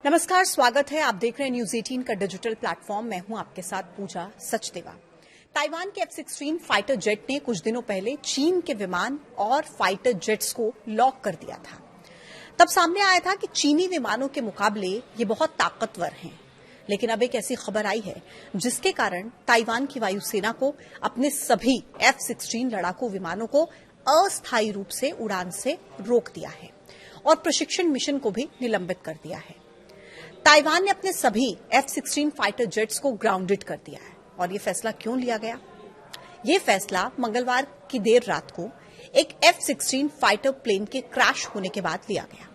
नमस्कार, स्वागत है। आप देख रहे हैं न्यूज 18 का डिजिटल प्लेटफॉर्म। मैं हूं आपके साथ पूजा सचदेवा। ताइवान के F-16 फाइटर जेट ने कुछ दिनों पहले चीन के विमान और फाइटर जेट्स को लॉक कर दिया था। तब सामने आया था कि चीनी विमानों के मुकाबले ये बहुत ताकतवर हैं। लेकिन अब एक ऐसी खबर आई है जिसके कारण ताइवान की वायुसेना को अपने सभी F-16 लड़ाकू विमानों को अस्थायी रूप से उड़ान से रोक दिया है और प्रशिक्षण मिशन को भी निलंबित कर दिया है। ताइवान ने अपने सभी F-16 फाइटर जेट्स को ग्राउंडेड कर दिया है। और ये फैसला क्यों लिया गया? ये फैसला मंगलवार की देर रात को एक F-16 फाइटर प्लेन के क्रैश होने के बाद लिया गया।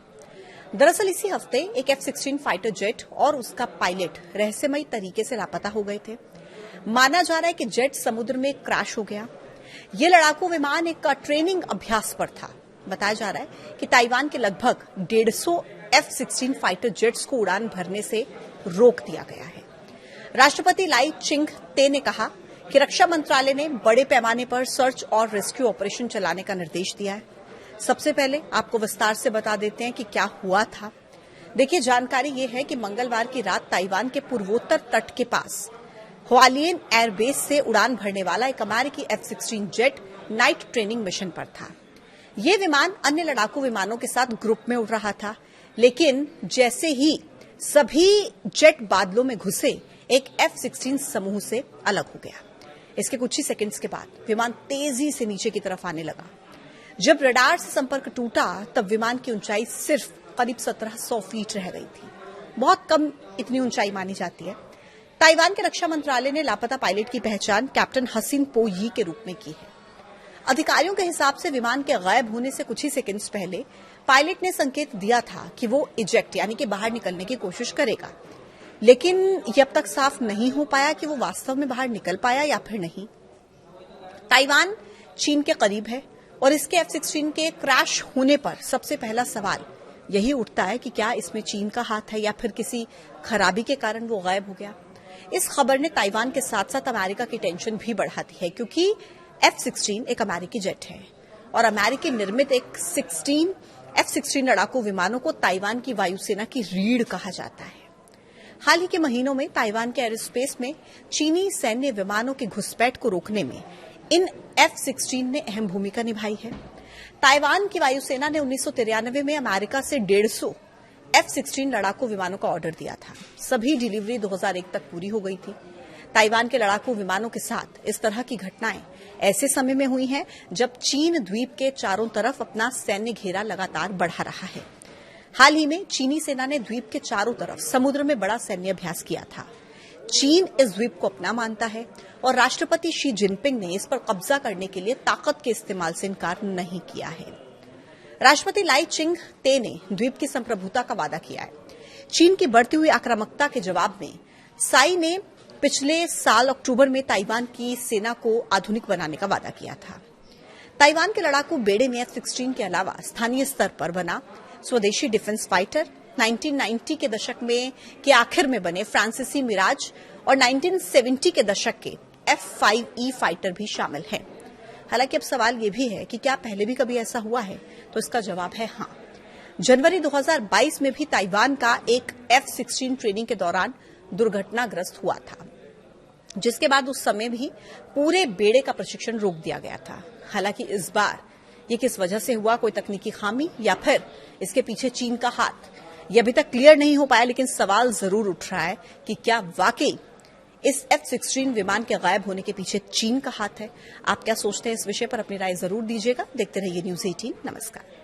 दरअसल इसी हफ्ते एक F-16 फाइटर जेट और उसका पायलट रहस्यमयी तरीके से लापता हो गए थे। माना जा रहा है कि जेट समुद्र में क्रैश हो गया। ये लड़ाकू विमान एक ट्रेनिंग अभ्यास पर था। बताया जा रहा है कि ताइवान के लगभग 150 F-16 फाइटर जेट्स को उड़ान भरने से रोक दिया गया है। राष्ट्रपति लाई चिंग-ते ने कहा कि रक्षा मंत्रालय ने बड़े पैमाने पर सर्च और रेस्क्यू ऑपरेशन चलाने का निर्देश दिया है। सबसे पहले आपको विस्तार से बता देते हैं कि क्या हुआ था। देखिए, जानकारी ये है कि मंगलवार की रात ताइवान के पूर्वोत्तर तट के पास हुआलियन एयरबेस से उड़ान भरने वाला एक अमेरिकी F-16 jet night training mission पर था। ये विमान अन्य लड़ाकू विमानों के साथ ग्रुप में उड़ रहा था, लेकिन जैसे ही सभी जेट बादलों में घुसे, एक F-16 समूह से अलग हो गया। इसके कुछ ही सेकंड्स के बाद विमान तेजी से नीचे की तरफ आने लगा। जब रडार से संपर्क टूटा, तब विमान की ऊंचाई सिर्फ करीब 1700 फीट रह गई थी। बहुत कम इतनी ऊंचाई मानी जाती है। ताइवान के रक्षा मंत्रालय ने लापता पायलट की पहचान कैप्टन हसिन पो यी के रूप में की है। अधिकारियों के हिसाब से विमान के गायब होने से कुछ ही सेकंड्स पहले पायलट ने संकेत दिया था कि वो इजेक्ट यानी कि बाहर निकलने की कोशिश करेगा, लेकिन ये अब तक साफ नहीं हो पाया कि वो वास्तव में बाहर निकल पाया या फिर नहीं। ताइवान चीन के करीब है और इसके F-16 के क्रैश होने पर सबसे पहला सवाल यही उठता है कि क्या इसमें चीन का हाथ है या फिर किसी खराबी के कारण वो गायब हो गया। इस खबर ने ताइवान के साथ साथ अमेरिका की टेंशन भी बढ़ा दी है, क्योंकि F-16 एक अमेरिकी जेट है और अमेरिकी निर्मित एक F-16 लड़ाकू विमानों को ताइवान की वायुसेना की रीढ़ कहा जाता है। हाल ही के महीनों में ताइवान के एयरोस्पेस में चीनी सैन्य विमानों की घुसपैठ को रोकने में इन F-16 ने अहम भूमिका निभाई है। ताइवान की वायुसेना ने 1993 में अमेरिका से 150 F-16 लड़ाकू विमानों का ऑर्डर दिया था। सभी डिलीवरी 2001 तक पूरी हो गई थी। ताइवान के लड़ाकू विमानों के साथ इस तरह की घटनाएं ऐसे समय में हुई हैं जब चीन द्वीप के चारों तरफ अपना सैन्य घेरा लगातार बढ़ा रहा है। हाल ही में चीनी सेना ने द्वीप के चारों तरफ समुद्र में बड़ा सैन्य अभ्यास किया था। चीन इस द्वीप को अपना मानता है और राष्ट्रपति शी जिनपिंग ने इस पर कब्जा करने के लिए ताकत के इस्तेमाल से इनकार नहीं किया है। राष्ट्रपति लाई चिंग-ते ने द्वीप की संप्रभुता का वादा किया है। चीन की बढ़ती हुई आक्रामकता के जवाब में साई ने पिछले साल अक्टूबर में ताइवान की सेना को आधुनिक बनाने का वादा किया था। ताइवान के लड़ाकू बेड़े में F-16 के अलावा स्थानीय स्तर पर बना स्वदेशी डिफेंस फाइटर, 1990 के दशक में के आखिर में बने फ्रांसीसी मिराज और 1970 के दशक के F-5E फाइटर भी शामिल हैं। हालांकि अब सवाल ये भी है कि क्या पहले भी कभी ऐसा हुआ है, तो इसका जवाब है हाँ। जनवरी 2022 में भी ताइवान का एक F-16 ट्रेनिंग के दौरान दुर्घटनाग्रस्त हुआ था, जिसके बाद उस समय भी पूरे बेड़े का प्रशिक्षण रोक दिया गया था। हालांकि इस बार ये किस वजह से हुआ, कोई तकनीकी खामी या फिर इसके पीछे चीन का हाथ, ये अभी तक क्लियर नहीं हो पाया। लेकिन सवाल जरूर उठ रहा है कि क्या वाकई इस F-16 विमान के गायब होने के पीछे चीन का हाथ है। आप क्या सोचते हैं इस विषय पर? अपनी राय जरूर दीजिएगा। देखते रहिए न्यूज 18। नमस्कार।